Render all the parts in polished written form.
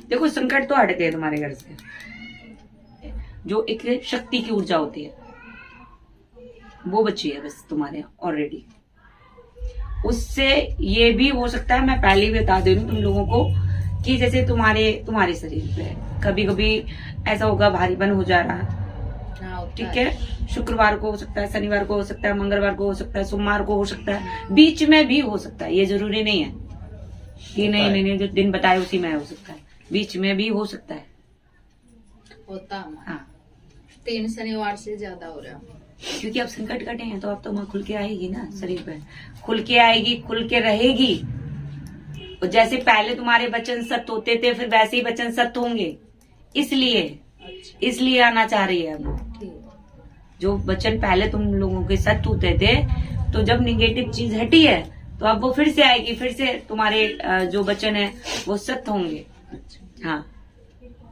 देखो संकट तो हट गए तुम्हारे घर से, जो एक शक्ति की ऊर्जा होती है वो बची है बस तुम्हारे ऑलरेडी। उससे ये भी हो सकता है, मैं पहले भी बता दे रही हूँ तुम लोगों को, कि जैसे तुम्हारे शरीर पे कभी कभी ऐसा होगा भारीपन हो जा रहा, ठीक है, शुक्रवार को हो सकता है, शनिवार को हो सकता है, मंगलवार को हो सकता है, सोमवार को हो सकता है, बीच में भी हो सकता है, ये जरूरी नहीं है कि नहीं जो दिन बताए उसी में हो सकता है, बीच में भी हो सकता है। होता हाँ 3 शनिवार से ज्यादा हो रहा, क्योंकि अब संकट कटे हैं तो अब तो माँ खुल के आएगी ना, शरीर पे खुल के आएगी, खुल के रहेगी। और जैसे पहले तुम्हारे वचन सत्य होते थे फिर वैसे ही वचन सत्य होंगे, इसलिए आना चाह रही है अब। जो वचन पहले तुम लोगों के सत्य होते थे, तो जब निगेटिव चीज हटी है तो अब वो फिर से आएगी, फिर से तुम्हारे जो वचन है वो सत्य होंगे। हाँ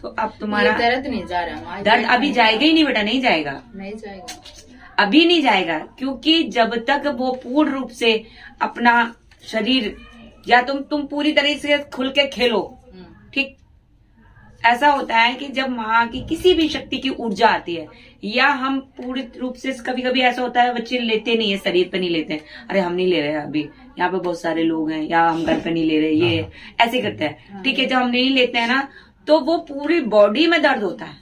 तो अब तुम्हारा दर्द नहीं जा रहा, दर्द अभी जाएगा ही नहीं बेटा, नहीं जाएगा, नहीं जाएगा, अभी नहीं जाएगा, क्योंकि जब तक वो पूर्ण रूप से अपना शरीर, या तुम पूरी तरह से खुल के खेलो, ठीक, ऐसा होता है कि जब माँ की किसी भी शक्ति की ऊर्जा आती है, या हम पूरी रूप से, कभी कभी ऐसा होता है बच्चे लेते नहीं है, शरीर पे नहीं लेते हैं, अरे हम नहीं ले रहे हैं अभी, यहाँ पे बहुत सारे लोग हैं, या हम घर पे नहीं ले रहे, ये ऐसे करते हैं, ठीक है। जब हम नहीं लेते हैं ना तो वो पूरी बॉडी में दर्द होता है,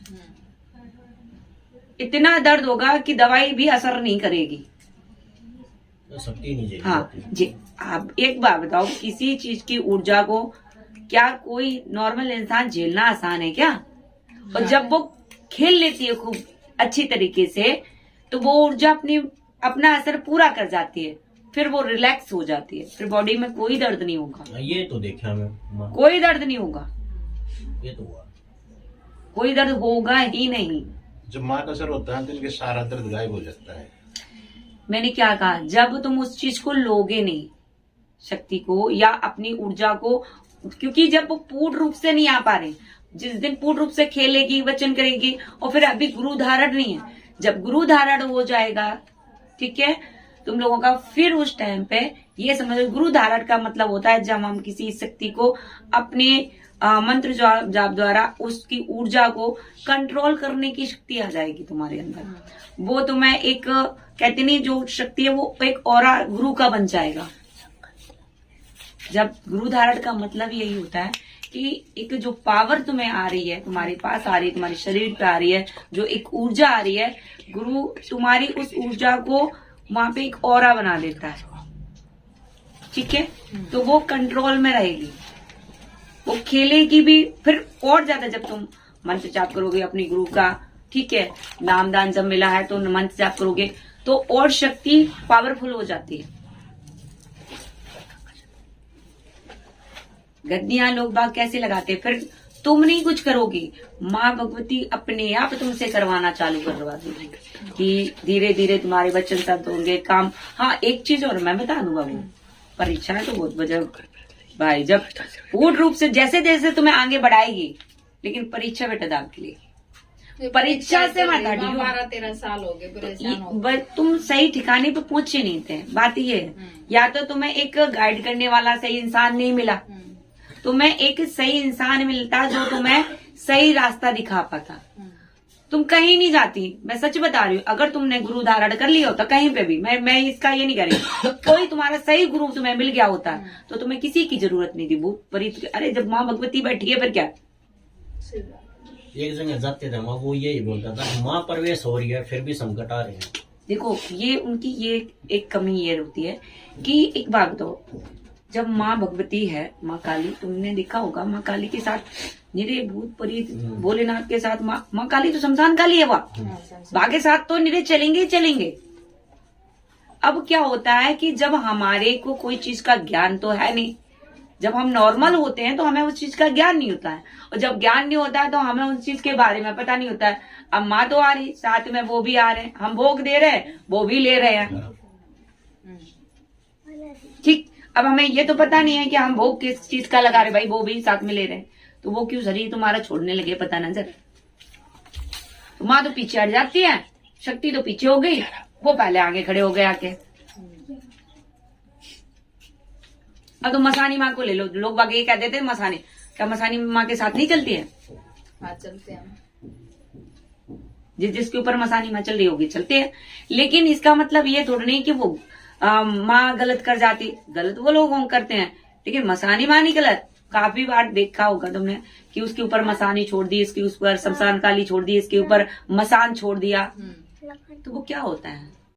इतना दर्द होगा कि दवाई भी असर नहीं करेगी, शक्ति नहीं जाएगी। हाँ जी। आप एक बार बताओ, किसी चीज की ऊर्जा को क्या कोई नॉर्मल इंसान झेलना आसान है क्या? और जब वो खेल लेती है खूब अच्छी तरीके से, तो वो ऊर्जा अपना असर पूरा कर जाती है, फिर वो रिलैक्स हो जाती है, फिर बॉडी में कोई दर्द नहीं होगा। ये तो देखा मैं, कोई दर्द नहीं होगा, ये तो हुआ, कोई दर्द होगा ही नहीं। जब माँ का असर होता है तो इनके सारा दर्द गायब हो जाता है। मैंने क्या कहा, जब तुम उस चीज को लोगे नहीं, शक्ति को या अपनी ऊर्जा को, क्योंकि जब वो पूर्ण रूप से नहीं आ पा रहे, जिस दिन पूर्ण रूप से खेलेगी, वचन करेगी, और फिर अभी गुरु धारण नहीं है, जब गुरु धारण हो जाएगा, ठीक है, तुम लोगों का, फिर उस टाइम पे ये समझो, गुरु धारण का मतलब होता है जब हम किसी शक्ति को अपने मंत्र जाप द्वारा उसकी ऊर्जा को कंट्रोल करने की शक्ति आ जाएगी तुम्हारे अंदर। वो तुम्हें एक, कहते नहीं, जो शक्ति है वो एक औरा गुरु का बन जाएगा। जब गुरु धारण का मतलब यही होता है कि एक जो पावर तुम्हें आ रही है, तुम्हारे पास आ रही है, तुम्हारे शरीर पे आ रही है, जो एक ऊर्जा आ रही है, गुरु तुम्हारी उस ऊर्जा को वहां पे एक औरा बना देता है, ठीक है, तो वो कंट्रोल में रहेगी, वो खेलेगी भी, फिर और ज्यादा जब तुम मंत्र जाप करोगे अपनी गुरु का, ठीक है, नामदान जब मिला है तो मंत्र जाप करोगे तो और शक्ति पावरफुल हो जाती है। गद्दियां लोग बाग कैसे लगाते, फिर तुम नहीं कुछ करोगी, माँ भगवती अपने आप तुमसे करवाना चालू करवा देगी, कि धीरे धीरे तुम्हारे वचन सत्य होंगे, काम। हाँ एक चीज और मैं बता दूंगा, वो परीक्षाएं तो बहुत वजह भाई, जब पूर्ण रूप से जैसे जैसे तुम्हें आगे बढ़ाएगी, लेकिन परीक्षा बेटा दाग के लिए, परीक्षा से मत हटियो। 12-13 साल हो गए परेशान हो, तुम सही ठिकाने पे पहुंचे नहीं थे, बात ये है, या तो तुम्हें एक गाइड करने वाला सही इंसान नहीं मिला, तुम्हें एक सही इंसान मिलता जो तुम्हें सही रास्ता दिखा पाता, तुम कहीं नहीं जाती। मैं सच बता रही हूँ, अगर तुमने गुरु धारण कर लिया होता कहीं पे भी, मैं इसका ये नहीं करेगी, कोई तुम्हारा सही गुरु तुम्हें मिल गया होता तो तुम्हें किसी की जरूरत नहीं थी। भूत प्रेत, अरे जब माँ भगवती बैठी है फिर क्या। एक जगह जाते थे वहाँ, वो यही बोलता था, माँ प्रवेश हो रही है फिर भी संकट आ रहे हैं। देखो ये उनकी ये एक कमी ये होती है कि, एक बात बताओ, जब माँ भगवती है, माँ काली, तुमने देखा होगा माँ काली के साथ निरे भूत प्रेत, भोलेनाथ के साथ माँ काली तो शमशान काली है, बाकी साथ तो निरे चलेंगे ही चलेंगे। अब क्या होता है कि जब हमारे को कोई चीज का ज्ञान तो है नहीं, जब हम नॉर्मल होते हैं तो हमें उस चीज का ज्ञान नहीं होता है, और जब ज्ञान नहीं होता है तो हमें उस चीज के बारे में पता नहीं होता है। अब माँ तो आ रही, साथ में वो भी आ रहे हैं, हम भोग दे रहे हैं, वो भी ले रहे हैं, ठीक। अब हमें ये तो पता नहीं है कि हम भोग किस चीज का लगा रहे, भाई वो भी साथ में ले रहे हैं, तो वो क्यों शरीर तुम्हारा छोड़ने लगे पता ना चले। तो माँ तो पीछे हट जाती है, शक्ति तो पीछे हो गई, वो पहले आगे खड़े हो गए आके। अब तो मसानी माँ को ले लो, लोग बाकी ये कहते थे मसानी, क्या मसानी माँ के साथ नहीं चलती है? हाँ चलते हैं। जिसके ऊपर मसानी माँ चल रही होगी चलते हैं, लेकिन इसका मतलब ये थोड़ा नहीं कि वो माँ गलत कर जाती, गलत वो लोग करते हैं, लेकिन मसानी माँ नहीं गलत। काफी बार देखा होगा तुमने कि उसके ऊपर मसानी छोड़ दी, इसके ऊपर शमशान काली छोड़ दी, इसके ऊपर मसान छोड़ दिया, तो वो क्या होता है?